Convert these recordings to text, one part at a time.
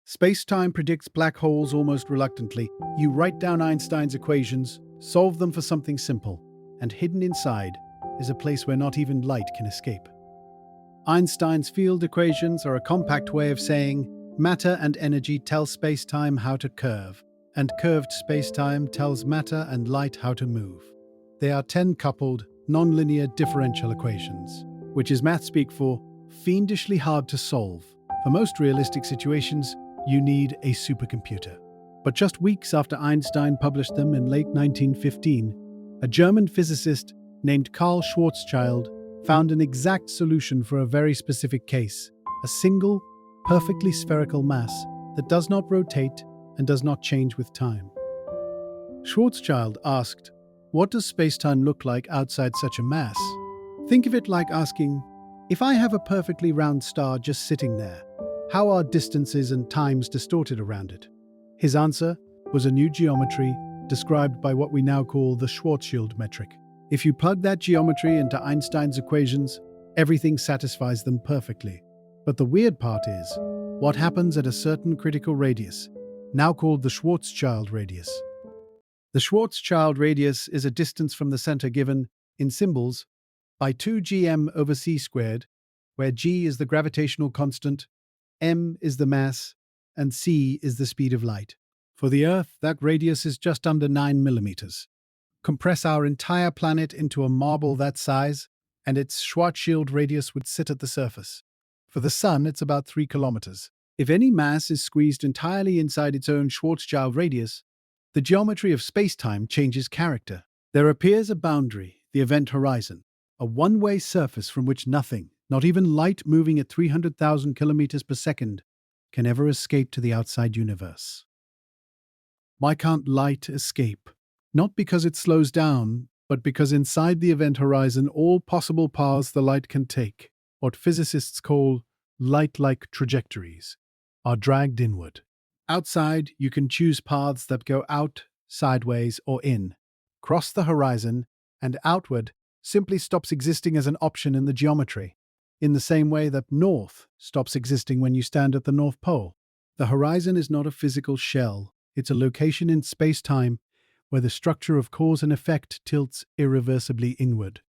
Spacetime predicts black holes almost reluctantly. You write down Einstein's equations, solve them for something simple, and hidden inside is a place where not even light can escape. Einstein's field equations are a compact way of saying matter and energy tell spacetime how to curve, and curved spacetime tells matter and light how to move. They are 10-coupled, nonlinear differential equations, which is math speak for fiendishly hard to solve. For most realistic situations, you need a supercomputer. But just weeks after Einstein published them in late 1915, a German physicist named Karl Schwarzschild found an exact solution for a very specific case: a single, perfectly spherical mass that does not rotate and does not change with time. Schwarzschild asked, what does spacetime look like outside such a mass? Think of it like asking, if I have a perfectly round star just sitting there, how are distances and times distorted around it? His answer was a new geometry described by what we now call the Schwarzschild metric. If you plug that geometry into Einstein's equations, everything satisfies them perfectly. But the weird part is, what happens at a certain critical radius, now called the Schwarzschild radius? The Schwarzschild radius is a distance from the center given, in symbols, by 2gm/c², where g is the gravitational constant, m is the mass, and c is the speed of light. For the Earth, that radius is just under 9 millimeters. Compress our entire planet into a marble that size, and its Schwarzschild radius would sit at the surface. For the Sun, it's about 3 kilometers. If any mass is squeezed entirely inside its own Schwarzschild radius, the geometry of spacetime changes character. There appears a boundary, the event horizon, a one-way surface from which nothing, not even light moving at 300,000 kilometers per second, can ever escape to the outside universe. Why can't light escape? Not because it slows down, but because inside the event horizon all possible paths the light can take, what physicists call light-like trajectories, are dragged inward. Outside, you can choose paths that go out, sideways, or in, cross the horizon, and outward simply stops existing as an option in the geometry, in the same way that north stops existing when you stand at the North Pole. The horizon is not a physical shell, it's a location in space-time where the structure of cause and effect tilts irreversibly inward.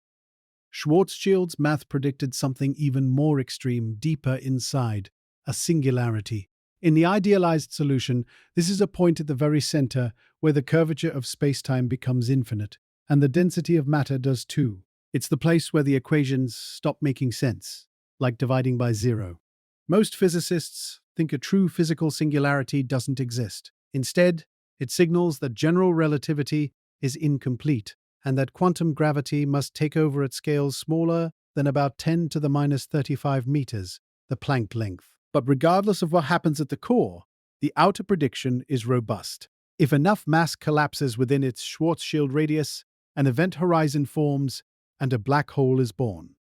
Schwarzschild's math predicted something even more extreme, deeper inside, a singularity. In the idealized solution, this is a point at the very center where the curvature of spacetime becomes infinite, and the density of matter does too. It's the place where the equations stop making sense, like dividing by zero. Most physicists think a true physical singularity doesn't exist. Instead, it signals that general relativity is incomplete, and that quantum gravity must take over at scales smaller than about 10 to the minus 35 meters, the Planck length. But regardless of what happens at the core, the outer prediction is robust. If enough mass collapses within its Schwarzschild radius, an event horizon forms and a black hole is born.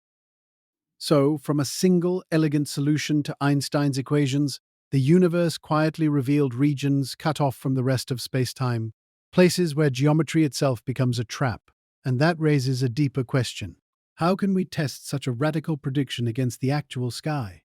So, from a single, elegant solution to Einstein's equations, the universe quietly revealed regions cut off from the rest of spacetime, places where geometry itself becomes a trap. And that raises a deeper question. How can we test such a radical prediction against the actual sky?